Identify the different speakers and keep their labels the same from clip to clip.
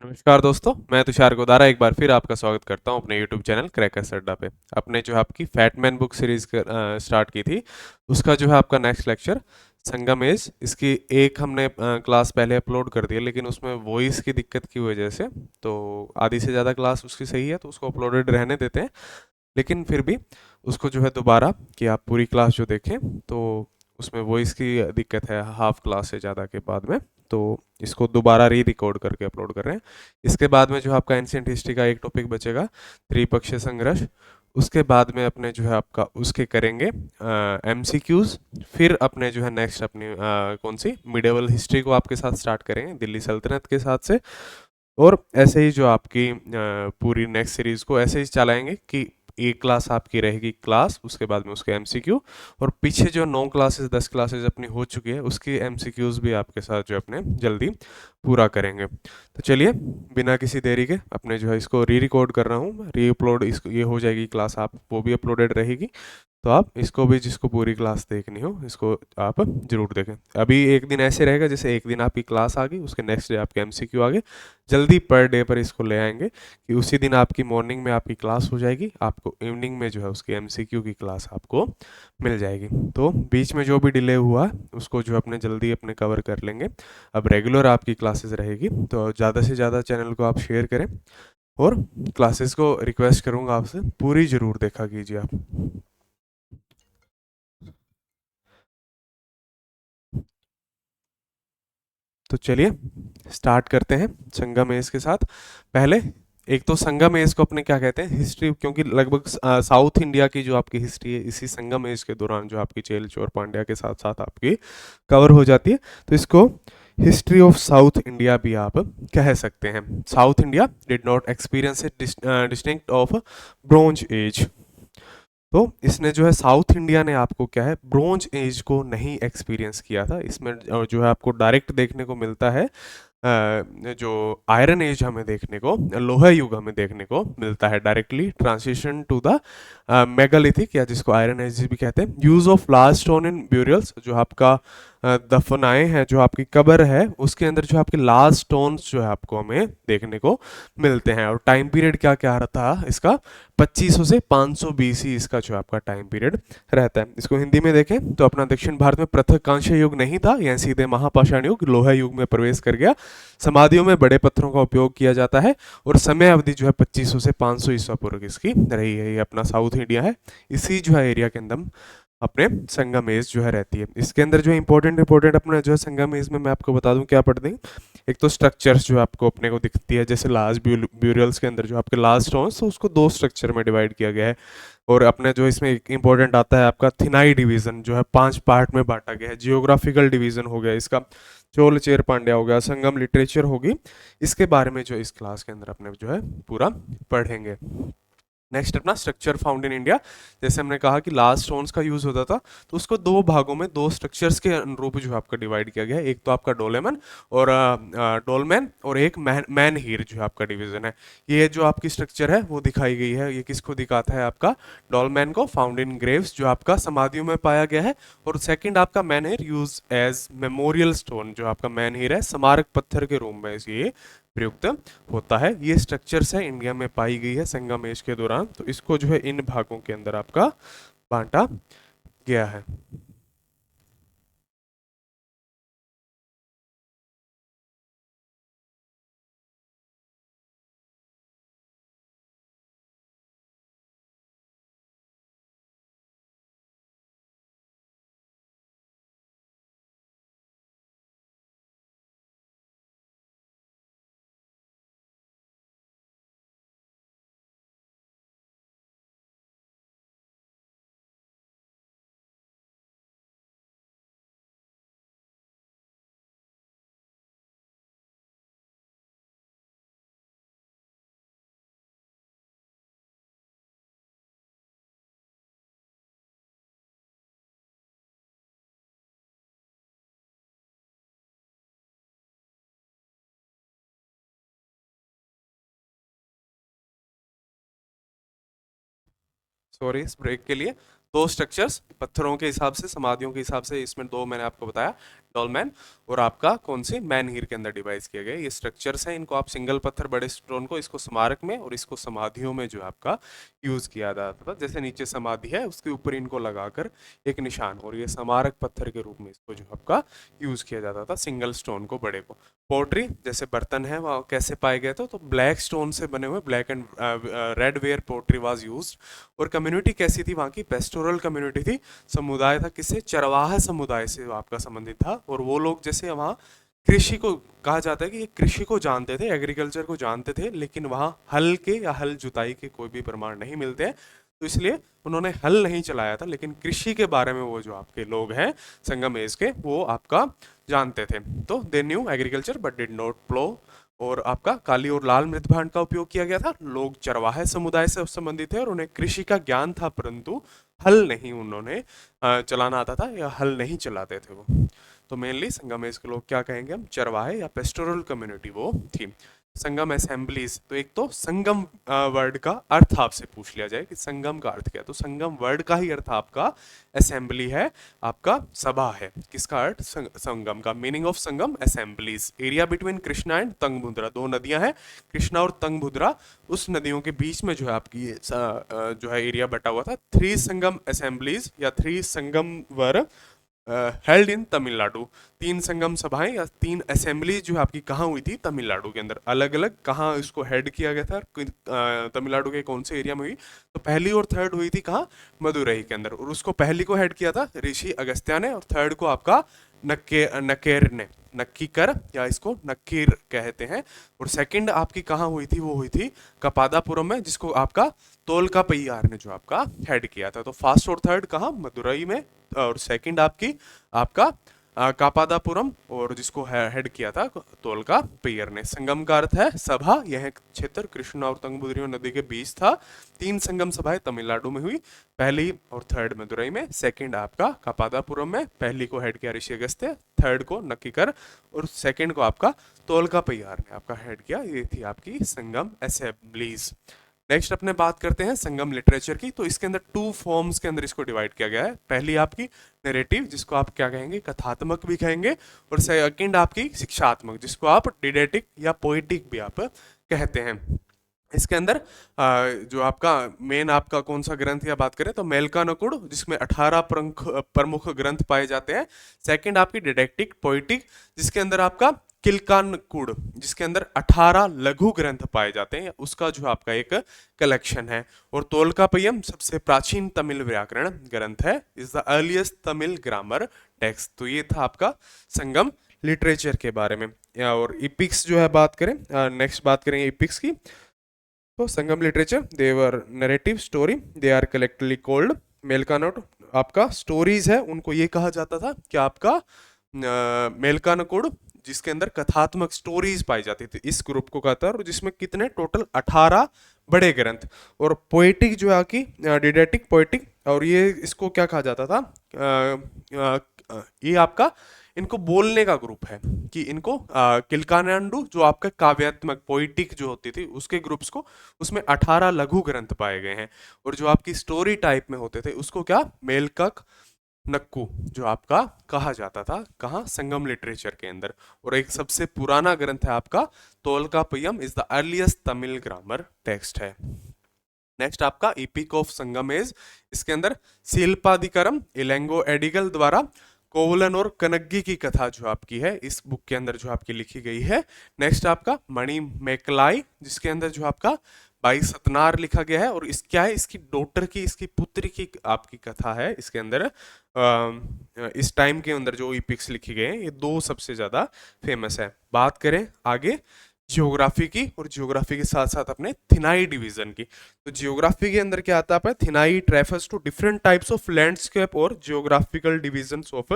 Speaker 1: नमस्कार दोस्तों, मैं तुषार गोदारा एक बार फिर आपका स्वागत करता हूं अपने YouTube चैनल क्रैकर्स अड्डा पे। अपने जो है आपकी फैटमैन बुक सीरीज स्टार्ट की थी, उसका जो है आपका नेक्स्ट लेक्चर संगमेश। इसकी एक हमने क्लास पहले अपलोड कर दी है, लेकिन उसमें वॉइस की दिक्कत की वजह से तो आधी से ज़्यादा क्लास उसकी सही है, तो उसको अपलोडेड रहने देते हैं। लेकिन फिर भी उसको जो है दोबारा कि आप पूरी क्लास जो देखें, तो उसमें वॉइस की दिक्कत है हाफ क्लास से ज़्यादा के बाद में, तो इसको दोबारा री रिकॉर्ड करके अपलोड कर रहे हैं। इसके बाद में जो आपका एंशियंट हिस्ट्री का एक टॉपिक बचेगा, त्रिपक्षीय संघर्ष। उसके बाद में अपने जो है आपका उसके करेंगे एमसीक्यूज। फिर अपने जो है नेक्स्ट अपनी कौन सी मिडेवल हिस्ट्री को आपके साथ स्टार्ट करेंगे दिल्ली सल्तनत के साथ से। और ऐसे ही जो आपकी पूरी नेक्स्ट सीरीज को ऐसे ही चलाएंगे कि एक क्लास आपकी रहेगी क्लास, उसके बाद में उसके एमसीक्यू, और पीछे जो 9 क्लासेस 10 क्लासेस अपनी हो चुकी है उसकी एमसीक्यूज भी आपके साथ जो अपने जल्दी पूरा करेंगे। तो चलिए, बिना किसी देरी के अपने जो है इसको री रिकॉर्ड कर रहा हूँ, री अपलोड इसको ये हो जाएगी क्लास, आप वो भी अपलोडेड रहेगी। तो आप इसको भी, जिसको पूरी क्लास देखनी हो, इसको आप जरूर देखें। अभी एक दिन ऐसे रहेगा जैसे एक दिन आपकी क्लास आ गई, उसके नेक्स्ट डे आपके एमसीक्यू आ गए। जल्दी पर डे पर इसको ले आएंगे कि उसी दिन आपकी मॉर्निंग में आपकी क्लास हो जाएगी, आपको इवनिंग में जो है उसकी एमसीक्यू की क्लास आपको मिल जाएगी। तो बीच में जो भी डिले हुआ है, उसको जो अपने जल्दी अपने कवर कर लेंगे। अब रेगुलर आपकी क्लासेस रहेगी, तो ज़्यादा से ज़्यादा चैनल को आप शेयर करें, और क्लासेस को रिक्वेस्ट करूँगा आपसे पूरी ज़रूर देखा कीजिए आप। तो चलिए स्टार्ट करते हैं संगम एज के साथ। पहले एक तो संगम एज को अपने क्या कहते हैं हिस्ट्री, क्योंकि लगभग साउथ इंडिया की जो आपकी हिस्ट्री है इसी संगम एज के दौरान जो आपकी चेल चोर पांड्या के साथ साथ आपकी कवर हो जाती है। तो इसको हिस्ट्री ऑफ साउथ इंडिया भी आप कह सकते हैं। South India did not experience A distinct of bronze as. तो इसने जो है साउथ इंडिया ने आपको क्या है ब्रोंज एज को नहीं एक्सपीरियंस किया था। इसमें जो है आपको डायरेक्ट देखने को मिलता है जो आयरन एज हमें देखने को, लोहा युग हमें देखने को मिलता है directly transition to the megalithic, या जिसको आयरन एज भी कहते हैं। Use of large stone in burials, जो आपका दफनाए हैं, जो आपकी कब्र है उसके अंदर जो आपके लार्ज स्टोन्स जो है आपको हमें देखने को मिलते हैं। और टाइम पीरियड क्या क्या रहा इसका, 2500 से 500 बीसी इसका जो आपका टाइम पीरियड रहता है। इसको हिंदी में देखें तो अपना दक्षिण भारत में पृथक कांस्य युग नहीं था, यह सीधे महापाषाण युग लोहा युग में प्रवेश कर गया। समाधियों में बड़े पत्थरों का उपयोग किया जाता है, और समय अवधि जो है 2500 से 500 ईसा पूर्व इसकी रही है। ये अपना साउथ इंडिया है, इसी जो है एरिया के अंदर अपने संगमेश जो है रहती है। इसके अंदर जो इंपॉर्टेंट इंपॉर्टेंट अपना जो है संगमेश में मैं आपको बता दूं क्या पढ़ते हैं। एक तो स्ट्रक्चर्स जो आपको अपने को दिखती है, जैसे लार्ज ब्यूरियल्स के अंदर जो आपके लार्ज स्टोन्स, तो उसको दो स्ट्रक्चर में डिवाइड किया गया है। और अपने जो इसमें एक इंपॉर्टेंट आता है आपका थिनाई डिवीजन, जो है 5 पार्ट में बांटा गया है। जियोग्राफिकल डिवीजन हो गया इसका, चोल चेर पांड्या हो गया, संगम लिटरेचर होगी। इसके बारे में जो इस क्लास के अंदर अपने जो है पूरा पढ़ेंगे। नेक्स्ट अपना स्ट्रक्चर फाउंड इन इंडिया। जैसे हमने कहा कि लार्ज स्टोन्स का यूज होता था, तो उसको दो भागों में, दो स्ट्रक्चर्स के अनुरूप जो आपका डिवाइड किया गया है। एक तो आपका डोलेमन और डोलमैन, और एक मैन हीर जो आपका डिवीजन है। ये जो आपकी स्ट्रक्चर है वो दिखाई गई है। ये किसको दिखाता है, आपका डोलमैन को, फाउंड इन ग्रेव्स जो आपका समाधियों में पाया गया है। और सेकंड आपका मैन हीर यूज एज मेमोरियल स्टोन, जो आपका मैन हीर है स्मारक पत्थर के रूप में ये प्रयुक्त होता है। ये स्ट्रक्चर्स है इंडिया में पाई गई है संगम एज के दौरान, तो इसको जो है इन भागों के अंदर आपका बांटा गया है। सॉरी इस ब्रेक के लिए। दो स्ट्रक्चर्स पत्थरों के हिसाब से, समाधियों के हिसाब से, इसमें दो मैंने आपको बताया, डॉलमेन और आपका कौन से मैनहीर के अंदर डिवाइस किया गया। ये स्ट्रक्चर्स हैं, इनको आप सिंगल पत्थर बड़े स्टोन को, इसको स्मारक में और इसको समाधियों में जो आपका यूज किया जाता था। जैसे नीचे समाधि है उसके ऊपर इनको लगाकर एक निशान, और ये स्मारक पत्थर के रूप में इसको जो आपका यूज किया जाता था, सिंगल स्टोन को बड़े को। पोट्री जैसे बर्तन है वह कैसे पाए गए थे, तो ब्लैक स्टोन से बने हुए, black and red ware pottery was used. और कम्युनिटी कैसी थी वहाँ की, पेस्टोरल कम्युनिटी थी, समुदाय था, किससे, चरवाहा समुदाय से आपका संबंधित था। और वो लोग जैसे वहाँ कृषि को कहा जाता है कि ये कृषि को जानते थे, एग्रीकल्चर को जानते थे, लेकिन वहाँ हल के या हल जुताई के कोई भी प्रमाण नहीं मिलते हैं, तो इसलिए उन्होंने हल नहीं चलाया था, लेकिन कृषि के बारे में वो जो आपके लोग हैं संगम एज के, वो आपका जानते थे। तो they knew agriculture but did not plough. और आपका काली और लाल मृत भांड का उपयोग किया गया था। लोग चरवाहे समुदाय से संबंधित थे और उन्हें कृषि का ज्ञान था, परंतु हल नहीं उन्होंने चलाना आता था, या हल नहीं चलाते थे वो। तो मेनली संगमेश के लोग क्या कहेंगे हम, चरवाहे या पेस्टोरल कम्युनिटी वो थी। संगम असेंबलीज, तो एक तो संगम वर्ड का अर्थ आपसे पूछ लिया जाए कि संगम का अर्थ क्या है, तो संगम वर्ड का ही अर्थ आपका असेंबली है, आपका सभा है। किसका अर्थ, संगम का meaning of Sangam assemblies. Area between Krishna and Tungabhadra, दो नदियां हैं कृष्णा और तंगभद्रा, उस नदियों के बीच में जो है आपकी जो है एरिया बटा हुआ था। 3 संगम असेंबलीज या 3 संगम वर हेल्ड इन तमिलनाडु, 3 संगम सभाएं या 3 असेंबली जो आपकी कहाँ हुई थी, तमिलनाडु के अंदर। अलग अलग कहाँ इसको हेड किया गया था, तमिलनाडु के कौन से एरिया में हुई, तो पहली और थर्ड हुई थी कहाँ, मदुरई के अंदर। और उसको पहली को हेड किया था ऋषि अगस्त्य ने, और थर्ड को आपका नकेर ने, नक्कीकर या इसको नक्कीर कहते हैं। और सेकंड आपकी कहाँ हुई थी, वो हुई थी कपादापुरम में, जिसको आपका तोलका पय्यार ने जो आपका हेड किया था। तो फर्स्ट और थर्ड कहाँ, मदुरई में, और सेकंड आपकी आपका कापादापुरम, और जिसको हेड किया था तोलका पय्यर ने। संगम का अर्थ है सभा, यह क्षेत्र कृष्णा और तंगभद्री नदी के बीच था। 3 संगम सभाएं तमिलनाडु में हुई, पहली और थर्ड मदुरई में, सेकंड आपका कापादापुरम में, पहली को हेड किया ऋषि अगस्त्य, थर्ड को नक्कीकर, और सेकंड को आपका तोलका पय्यार ने आपका हेड किया। ये थी आपकी संगम असेंबलीज। नेक्स्ट अपने बात करते हैं संगम लिटरेचर की। तो इसके अंदर 2 फॉर्म्स के अंदर इसको डिवाइड किया गया है। पहली आपकी नैरेटिव, जिसको आप क्या कहेंगे, कथात्मक भी कहेंगे, और सेकंड आपकी शिक्षात्मक, जिसको आप डिडेटिक या पोइटिक भी आप कहते हैं। इसके अंदर जो आपका मेन आपका कौन सा ग्रंथ या बात करें तो मेलकानकुड़, जिसमें 18 प्रमुख ग्रंथ पाए जाते हैं। सेकंड आपकी डिडेक्टिक पोइटिक, जिसके अंदर आपका किलकानकुड़, जिसके अंदर 18 लघु ग्रंथ पाए जाते हैं, उसका जो आपका एक कलेक्शन है। और तोलकापयम सबसे प्राचीन तमिल व्याकरण ग्रंथ है, is the earliest Tamil grammar text. तो ये था आपका संगम लिटरेचर के बारे में। और इपिक्स जो है बात करें, नेक्स्ट बात करेंगे इपिक्स की। तो Sangam literature, their narrative story, they are collectively called Melkanakku. आपका स्टोरीज है उनको ये कहा जाता था कि आपका मेलकानकुड़, जिसके अंदर कथात्मक स्टोरीज पाई जाती थी, इस ग्रुप को कहता है। और जिसमें कितने टोटल 18 बड़े ग्रंथ। और पोएटिक जो है कि डिडेटिक पोएटिक, और ये इसको क्या कहा जाता था, ये आपका इनको बोलने का ग्रुप है, कि इनको किलकानांडू जो आपका काव्यात्मक पोइटिक जो होती थी उसके ग्रुप्स को, उसमें 18 लघु ग्रंथ पाए गए हैं। और जो आपकी स्टोरी टाइप में होते थे उसको क्या, मेलकक नक्कू जो आपका कहा जाता था, कहाँ, संगम लिटरेचर के अंदर। और एक सबसे पुराना ग्रंथ है आपका Tolkappiyam, is the earliest Tamil grammar text है। नेक्स्ट आपका इपिक ऑफ संगमेश, इसके अंदर शिल्पाधिकरम इलेंगो एडिगल द्वारा कोवलन और कनग्गी की कथा जो आपकी है इस बुक के अंदर जो आपकी लिखी गई है। नेक्स्ट आपका मणि मेकलाई, जिसके अंदर जो आपका बाई सतनार लिखा गया है। और इस क्या है, इसकी डॉटर की, इसकी पुत्री की आपकी कथा है इसके अंदर। इस टाइम के अंदर जो इपिक्स लिखी गए हैं ये 2 सबसे ज्यादा फेमस है। बात करें आगे जियोग्राफी की, और जियोग्राफी के साथ साथ अपने थिनाई डिवीजन की। तो जियोग्राफी के अंदर क्या आता है, Thinai refers to different types of landscape और geographical divisions of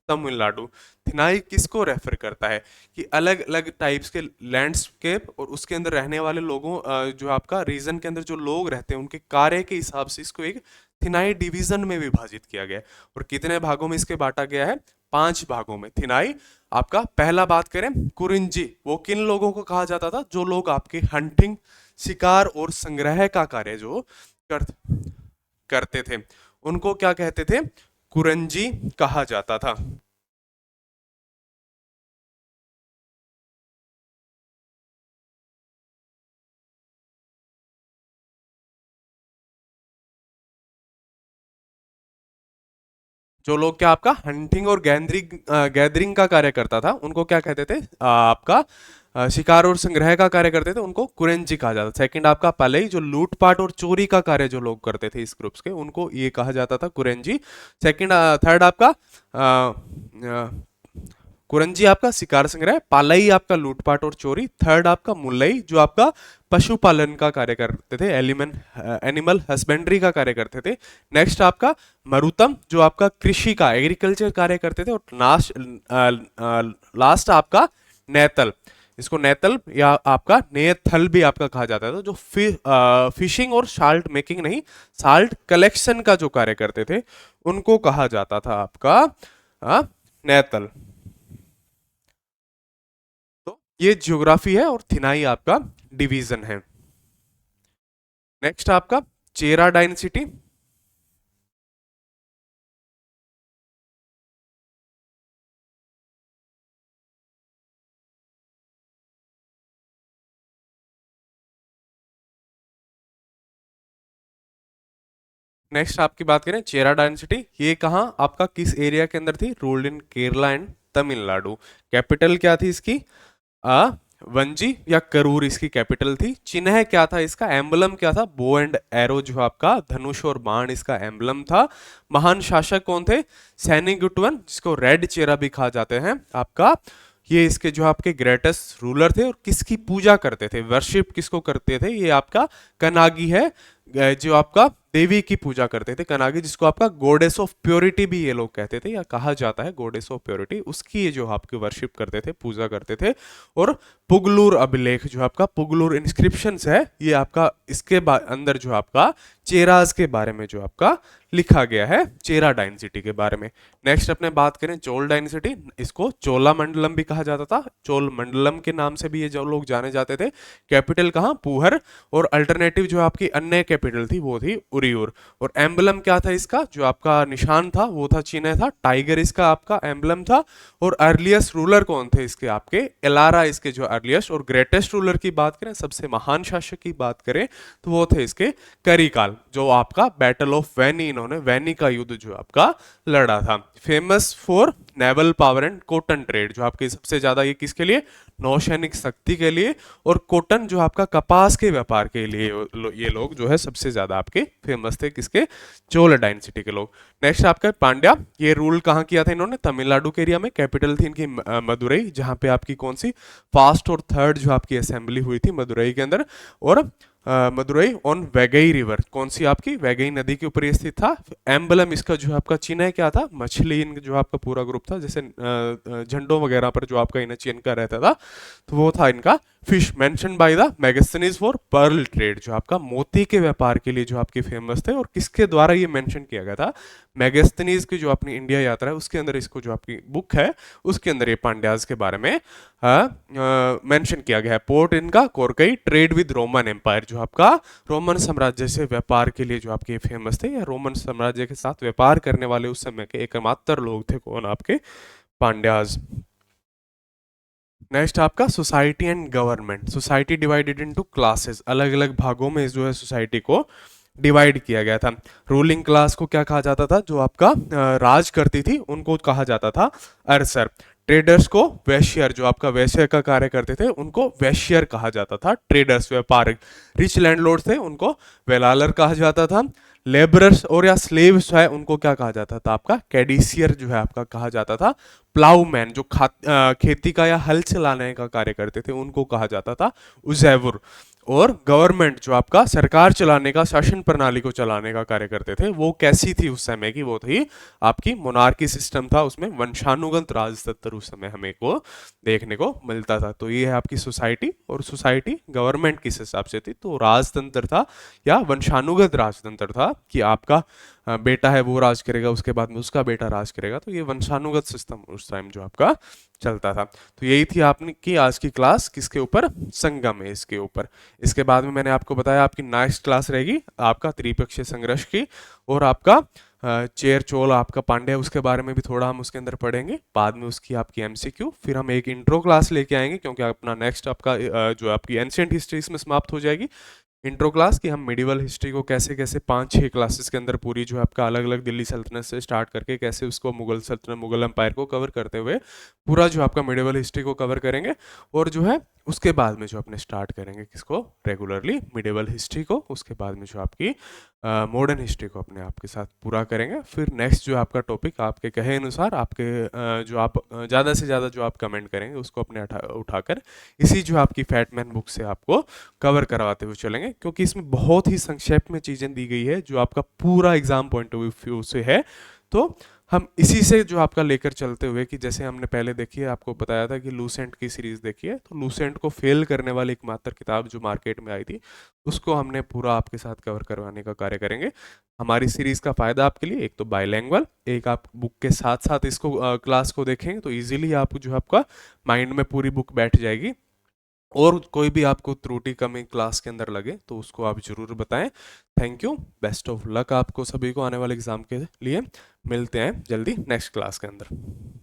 Speaker 1: Tamil Nadu. Thinai किसको रेफर करता है, कि अलग अलग टाइप्स के लैंडस्केप और उसके अंदर रहने वाले लोगों, जो आपका रीजन के अंदर जो लोग रहते हैं उनके कार्य के हिसाब से इसको एक थिनाई डिवीजन में विभाजित किया गया है। और कितने भागों में इसके बांटा गया है, 5 भागों में थिनाई आपका। पहला बात करें कुरिंजी, वो किन लोगों को कहा जाता था, जो लोग आपके हंटिंग, शिकार और संग्रह का कार्य जो करते थे उनको क्या कहते थे? कुरंजी कहा जाता था। जो लोग क्या आपका हंटिंग और गैदरिंग गैदरिंग का कार्य करता था उनको क्या कहते थे? आपका शिकार और संग्रह का कार्य करते थे उनको कुरेंजी कहा जाता था। सेकंड आपका पलई, जो लूटपाट और चोरी का कार्य जो लोग करते थे इस ग्रुप्स के, उनको ये कहा जाता था कुरेंजी। सेकंड थर्ड आपका कुरंजी आपका शिकार संग्रह, पालई आपका लूटपाट और चोरी, थर्ड आपका मुलई जो आपका पशुपालन का कार्य करते थे, एनिमल हस्बेंड्री का कार्य करते थे। नेक्स्ट आपका मरुतम जो आपका कृषि का एग्रीकल्चर कार्य करते थे। और लास्ट आपका नेतल, इसको नेतल या आपका नेथल भी आपका कहा जाता था, जो फिशिंग और साल्ट मेकिंग नहीं, साल्ट कलेक्शन का जो कार्य करते थे उनको कहा जाता था आपका नेतल। तो ये ज्योग्राफी है और थिनाई आपका डिवीजन है। नेक्स्ट आपका चेरा डायनेसिटी। नेक्स्ट आपकी बात करें चेरा डायनेसिटी, ये कहाँ आपका किस एरिया के अंदर थी? Ruled in Kerala and Tamil Nadu. Capital क्या थी इसकी? आ वंजी या करूर इसकी कैपिटल थी। चिन्ह क्या था इसका? एम्बलम क्या था? बो एंड एरो, जो आपका धनुष और बाण इसका एम्बलम था। महान शासक कौन थे? सैनिगुटवन, जिसको रेड चेरा भी कहा जाते हैं आपका। ये इसके जो आपके ग्रेटेस्ट रूलर थे और किसकी पूजा करते थे, वर्शिप किसको करते थे? ये आपका कनागी है, जो आपका देवी की पूजा करते थे, कनागी, जिसको आपका गॉडेस ऑफ प्योरिटी भी ये लोग कहते थे या कहा जाता है गॉडेस ऑफ प्योरिटी, उसकी ये जो आपकी वर्शिप करते थे, पूजा करते थे। और पुगलूर अभिलेख, जो आपका पुगलूर इंस्क्रिप्शंस है, ये आपका इसके अंदर जो आपका चेराज के बारे में जो आपका लिखा गया है, चेरा डायनेसिटी के बारे में। नेक्स्ट अपने बात करें चोल डायनेसिटी, इसको चोला मंडलम भी कहा जाता था, चोल मंडलम के नाम से भी ये जो लोग जाने जाते थे। कैपिटल कहाँ? पूहर। और अल्टरनेटिव जो आपकी अन्य कैपिटल थी वो थी उरियूर। और एम्बलम क्या था इसका? जो आपका निशान था वो था, चिन्ह था टाइगर, इसका आपका एम्बलम था। और अर्लिएस्ट रूलर कौन थे इसके? आपके एलारा, इसके जो अर्लिएस्ट और ग्रेटेस्ट रूलर की बात करें, सबसे महान शासक की बात करें, तो वो थे इसके करिकाल, जो आपका बैटल ऑफ वैनी, इन्होंने वैनी का युद्ध जो आपका लड़ा था। Famous for naval power and cotton trade, जो आपके सबसे ज्यादा ये किसके लिए? नौसैनिक शक्ति के लिए। और कॉटन जो आपका कपास के व्यापार के लिए ये लोग जो है सबसे ज्यादा आपके फेमस थे, किसके? चोल डायनेसिटी के लोग। नेक्स्ट आपका पांड्या, ये रूल कहाँ किया था इन्होंने? तमिलनाडु के एरिया में। कैपिटल थी इनकी मदुरई, जहां पे आपकी कौन सी फर्स्ट और थर्ड जो आपकी असेंबली हुई थी मदुरई के अंदर। और मदुरई ऑन वैगई रिवर, कौन सी आपकी? वैगई नदी के ऊपर ये स्थित था। एम्बलम इसका जो आपका चिन्ह है क्या था? मछली, इन जो आपका पूरा ग्रुप था, जैसे झंडों वगैरह पर जो आपका इन्हें चिन्ह का रहता था, तो वो था इनका fish. Mention by the Megasthenes for pearl trade, जो आपका मोती के व्यापार के लिए जो आपके फेमस थे। और किसके द्वारा ये मेंशन किया गया था? मैगस्थनीज की जो अपनी इंडिया यात्रा है उसके अंदर, इसको जो आपकी बुक है उसके अंदर ये पांड्याज के बारे में मेंशन किया गया है। पोर्ट इनका Korkai, trade with Roman empire, जो आपका रोमन साम्राज्य से व्यापार के लिए जो आपके फेमस थे, या रोमन साम्राज्य के साथ व्यापार करने वाले उस समय के एकमात्र लोग थे, कौन? आपके पांड्याज। नेक्स्ट आपका society and government. Society divided into classes, अलग अलग भागों में जो है सोसाइटी को डिवाइड किया गया था। रूलिंग क्लास को क्या कहा जाता था? जो आपका राज करती थी उनको कहा जाता था अरसर। ट्रेडर्स को वैश्यर, जो आपका वैश्य का कार्य करते थे उनको वैश्यर कहा जाता था। ट्रेडर्स व्यापारिक। रिच लैंडलॉर्ड थे उनको वेलालर कहा जाता था। लेबरर्स और या स्लेव्स है उनको क्या कहा जाता था? आपका कैडिसियर जो है आपका कहा जाता था। प्लाउमैन, जो खेती का या हल चलाने का कार्य करते थे उनको कहा जाता था उजैवुर। और गवर्नमेंट, जो आपका सरकार चलाने का, शासन प्रणाली को चलाने का कार्य करते थे, वो कैसी थी उस समय की? वो थी आपकी मोनार्की सिस्टम था, उसमें वंशानुगत राजतंत्र उस समय हमें को देखने को मिलता था। तो ये है आपकी सोसाइटी। और सोसाइटी गवर्नमेंट किस हिसाब से थी? तो राजतंत्र था या वंशानुगत राजतंत्र था, कि आपका बेटा है वो राज करेगा, उसके बाद में उसका बेटा राज करेगा। तो ये वंशानुगत सिस्टम उस टाइम जो आपका चलता था। तो यही थी आपने की आज की क्लास, किसके ऊपर? संगम है इसके ऊपर। इसके बाद में मैंने आपको बताया आपकी नेक्स्ट क्लास रहेगी आपका त्रिपक्षीय संघर्ष की, और आपका चेर चोल आपका पांड्या, उसके बारे में भी थोड़ा हम उसके अंदर पढ़ेंगे, बाद में उसकी आपकी एमसीक्यू, फिर हम एक इंट्रो क्लास लेके आएंगे क्योंकि अपना नेक्स्ट आपका जो आपकी एंशिएंट हिस्ट्री इसमें समाप्त हो जाएगी। इंट्रो क्लास कि हम मिडिवल हिस्ट्री को कैसे कैसे 5-6 क्लासेस के अंदर पूरी जो है आपका अलग अलग दिल्ली सल्तनत से स्टार्ट करके कैसे उसको मुगल सल्तनत, मुगल एम्पायर को कवर करते हुए पूरा जो आपका मिडिवल हिस्ट्री को कवर करेंगे। और जो है उसके बाद में जो अपने स्टार्ट करेंगे किसको, रेगुलरली मिडिवल हिस्ट्री को, उसके बाद में जो आपकी मॉडर्न हिस्ट्री को अपने आप के साथ पूरा करेंगे। फिर नेक्स्ट जो आपका टॉपिक आपके कहे अनुसार आपके जो आप ज़्यादा से ज़्यादा जो आप कमेंट करेंगे उसको अपने उठाकर इसी जो आपकी फैटमैन बुक से आपको कवर करवाते हुए चलेंगे, क्योंकि इसमें बहुत ही संक्षेप में चीज़ें दी गई है जो आपका पूरा एग्जाम पॉइंट ऑफ व्यू से है। तो हम इसी से जो आपका लेकर चलते हुए कि जैसे हमने पहले देखी है, आपको बताया था कि लूसेंट की सीरीज देखी है, तो लूसेंट को फेल करने वाली एकमात्र किताब जो मार्केट में आई थी उसको हमने पूरा आपके साथ कवर करवाने का कार्य करेंगे। हमारी सीरीज का फायदा आपके लिए, एक तो बाइलैंग्वेज, एक आप बुक के साथ साथ इसको क्लास को देखेंगे तो इजीली आप जो आपका माइंड में पूरी बुक बैठ जाएगी। और कोई भी आपको त्रुटि कमी क्लास के अंदर लगे तो उसको आप जरूर बताएं। Thank you, best of luck आपको सभी को आने वाले एग्जाम के लिए। मिलते हैं जल्दी नेक्स्ट क्लास के अंदर।